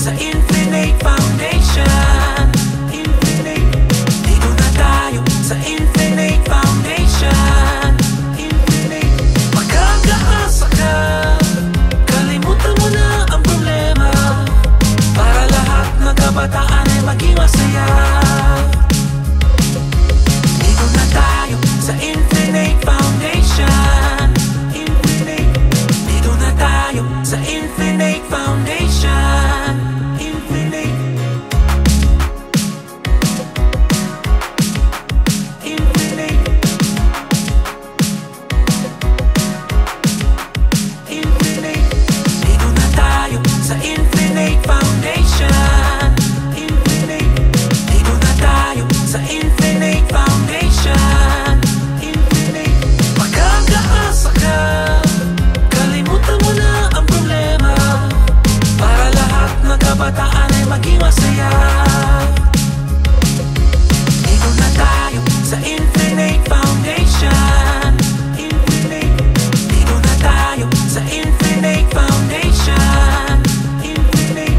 sa Infinite Foundation. Infinite, dito na tayo sa Infinite Foundation. Infinite, magkakaasa ka, kalimutan mo na ang problema, para lahat ng kabataan ay maging masaya. Dito na tayo sa Infinite Foundation. Infinite, dito na tayo sa Infinite Foundation. Infinite, Infinite, Infinite, dito na tayo sa Infinite Foundation. Infinite, dito na tayo sa Infinite Foundation. Infinite, magkakaasa ka, kalimutan mo na ang problema, para lahat ng kabataan ay maging masaya. Dito na tayo sa Infinite Foundation. Infinite, dito na tayo sa Infinite Foundation. Infinite,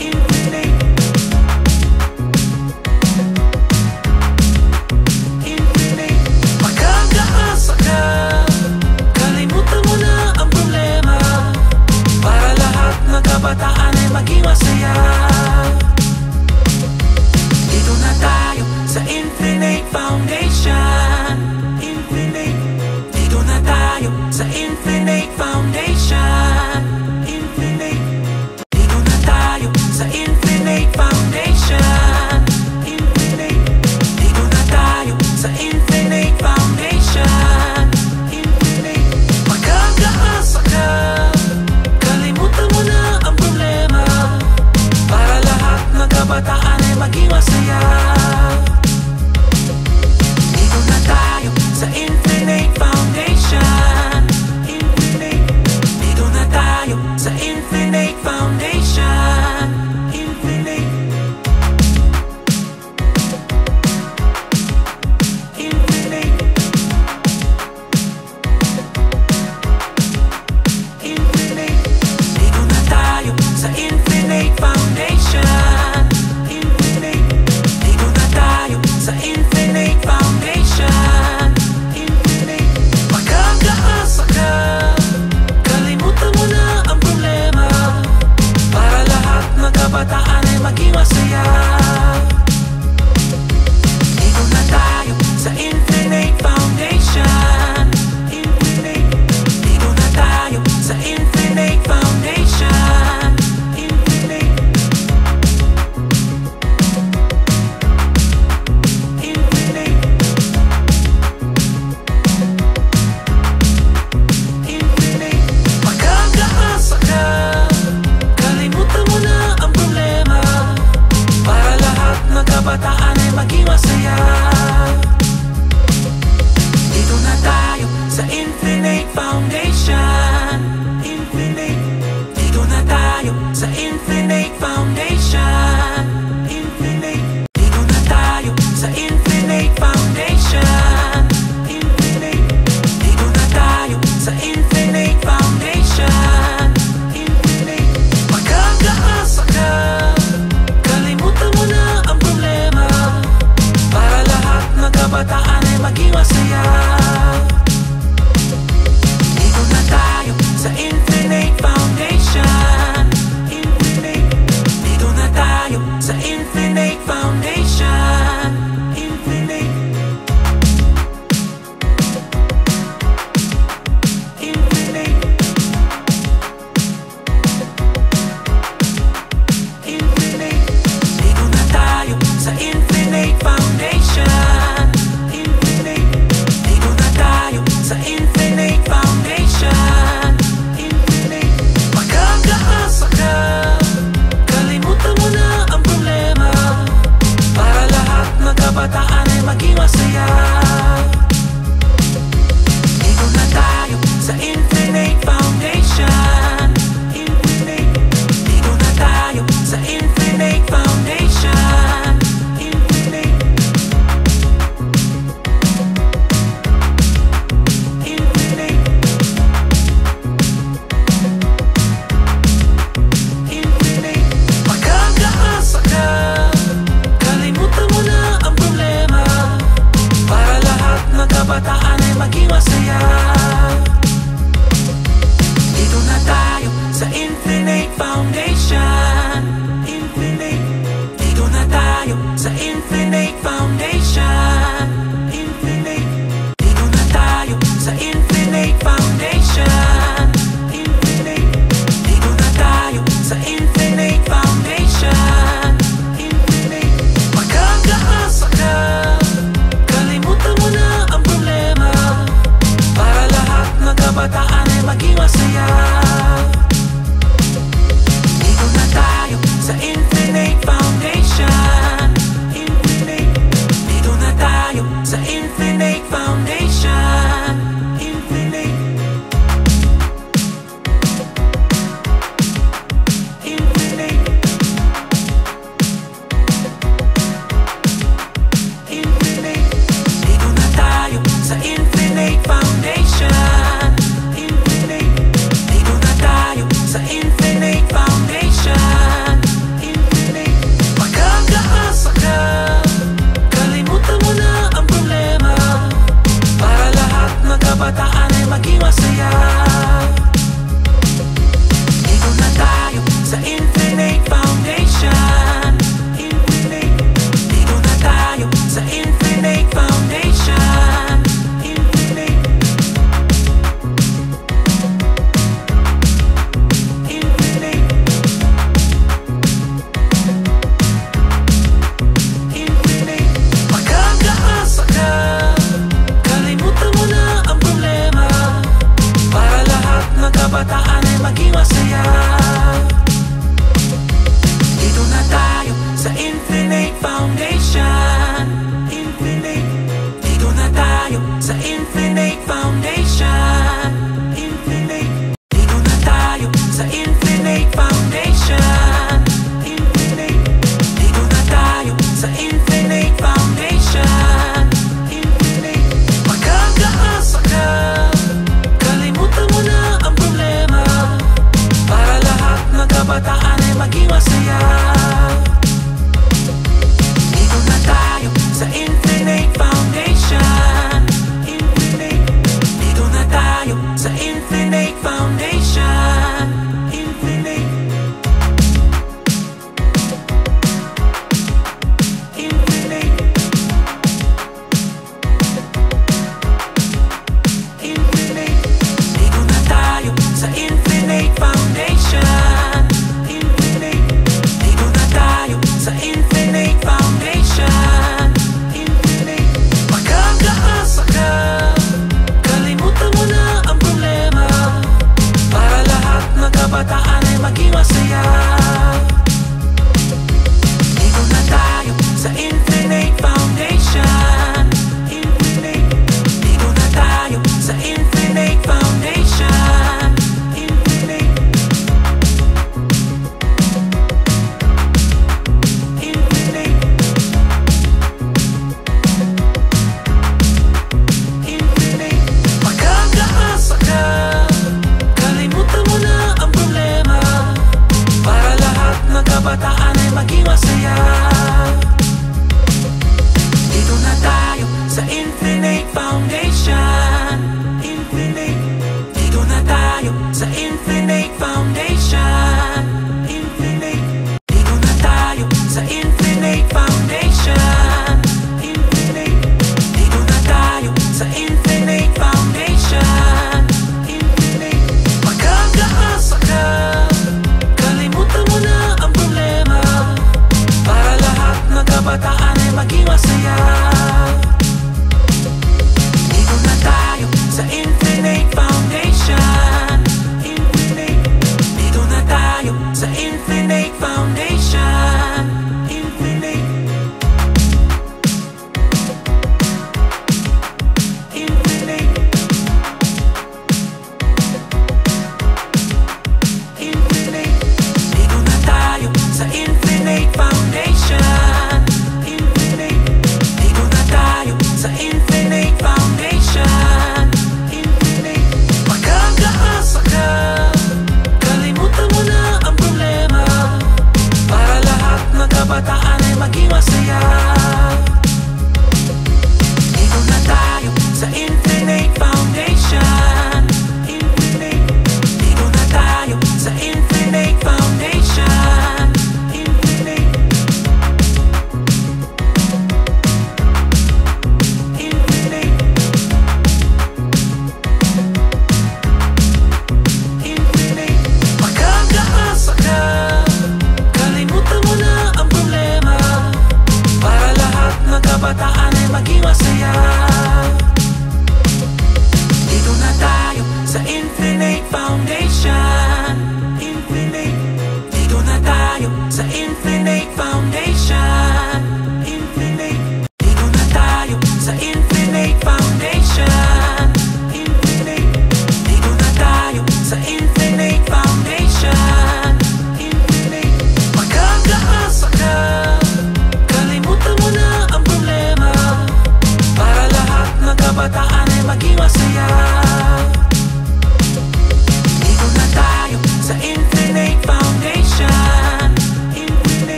Infinite, Infinite, magkakaasa ka, kalimutan mo na ang problema, para lahat ng kabataan ay maging masaya. Dito na tayo sa Infinite Foundation. Infinite, dito na tayo sa Infinite Foundation. Infinite, dito na tayo sa Infinite Foundation. Infinite, dito na tayo sa Infinite Foundation. Infinite, magkakaasa ka, kalimutan mo na ang problema, para lahat ng kabataan ay maging masaya. Dito na tayo sa Infinite Foundation. Infinite, dito na tayo sa Infinite Foundation. Infinite, Infinite, Infinite, dito na tayo sa Infinite Foundation. Infinite, dito na tayo sa Infinite Foundation. Infinite, magkakaasa ka, kalimutan mo na ang problema, para lahat ng kabataan ay maging masaya. Dito na tayo sa Infinite Foundation. Infinite, dito na tayo sa Infinite Foundation. Infinite, Infinite, Infinite, magkakaasa ka, kalimutan mo na ang problema, para lahat ng kabataan ay maging masaya. Dito na tayo sa Infinite Foundation. Infinite, dito na tayo sa Infinite Foundation. Infinite, dito na tayo sa Infinite Foundation. Infinite, dito na tayo sa Infinite Foundation. Infinite, magkakaasa ka, kalimutan mo na ang problema, para lahat ng kabataan ay maging masaya. Dito na tayo sa Infinite Foundation. Infinite, dito na tayo sa masaya. Dito na tayo sa Infinite Foundation. Infinite. Dito na tayo sa Infinite Foundation. Infinite. Infinite. Infinite. Dito na tayo sa Infinite Foundation. Infinite. Dito na tayo sa Infinite Foundation. Infinite. Magkakaasa ka, kalimutan mo na ang problema, para lahat ng kabataan ay maging masaya. Dito na tayo sa Infinite Foundation. Infinite. Dito na tayo sa Infinite Foundation. Infinite. Infinite. Infinite. Magkakaasa ka, kalimutan mo na ang problema, para lahat ng kabataan ay maging masaya. Dito na tayo sa Infinite Foundation. Infinite. Dito na tayo sa Infinite Foundation. Infinite. Dito na tayo sa Infinite Foundation. Infinite. Dito na tayo sa Infinite Foundation. Infinite. Magkakaasa ka, kalimutan mo na ang problema, para lahat ng kabataan ay maging masaya. Dito na tayo sa Infinite Foundation. Infinite. Dito na tayo sa Infinite Foundation. Infinite. Infinite. Infinite. Dito na tayo sa Infinite Foundation. Infinite. Dito na tayo sa Infinite Foundation. Infinite. Magkakaasa ka, kalimutan mo na ang problema, para lahat ng kabataan ay maging masaya. Dito na tayo sa Infinite Foundation. Infinite. Dito na tayo sa Infinite Foundation. Infinite. Infinite. Infinite. Magkakaasa ka, kalimutan mo na ang problema, para lahat ng kabataan ay maging masaya. Dito na tayo sa Infinite Foundation. Infinite. Dito na tayo sa Infinite Foundation.